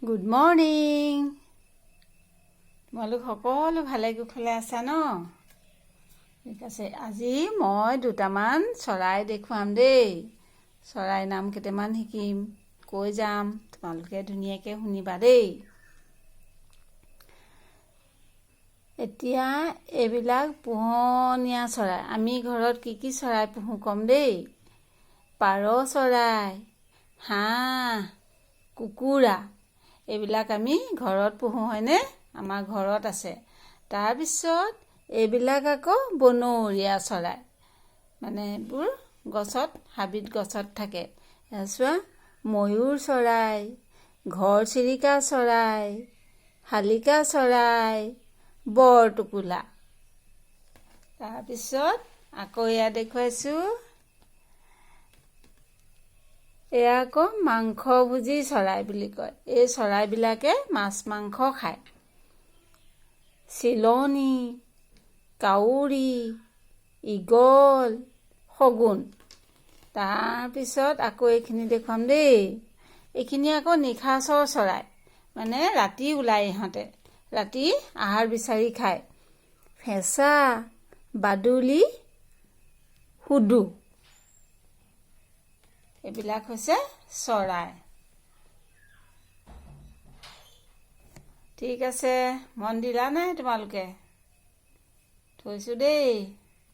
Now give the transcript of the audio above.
Good morning. তোমালোক সকলো ভালে কুশলে আছা ন? ঠিক আছে, আজি মই দুটামান চৰাই দেখুৱাম দেই। চৰাই নাম কেইটামান শিকিম, কৈ যাম, তোমালোকে ধুনীয়াকৈ শুনিবা দেই। এতিয়া এইবিলাক পোহনীয়া চৰাই। আমি ঘৰত কি কি চৰাই পোহোঁ ক'ম দেই। পাৰ চৰাই, হাঁহ, কুকুৰা, এইবিলাক আমি ঘৰত পোহোঁ হয়নে? আমাৰ ঘৰত আছে। তাৰপিছত এইবিলাক আকৌ বনৰীয়া চৰাই, মানে এইবোৰ গছত, হাবিত গছত থাকে। চোৱা, ময়ূৰ চৰাই, ঘৰচিৰিকা চৰাই, শালিকা চৰাই, বৰটোকোলা। তাৰপিছত আকৌ এয়া দেখুৱাইছোঁ, এয়া আকৌ মাংসভোজী চৰাই বুলি কয়। এই চৰাইবিলাকে মাছ মাংস খায়। চিলনী, কাউৰী, ঈগল, শগুন। তাৰপিছত আকৌ এইখিনি দেখুৱাম দেই। এইখিনি আকৌ নিশাচৰ চৰাই, মানে ৰাতি ওলাই ইহঁতে, ৰাতি আহাৰ বিচাৰি খায়। ফেঁচা, বাদুলি, হুদু, এইবিলাক হৈছে চৰাই। ঠিক আছে, মন দিলা নাই তোমালোকে? থৈছোঁ দেই।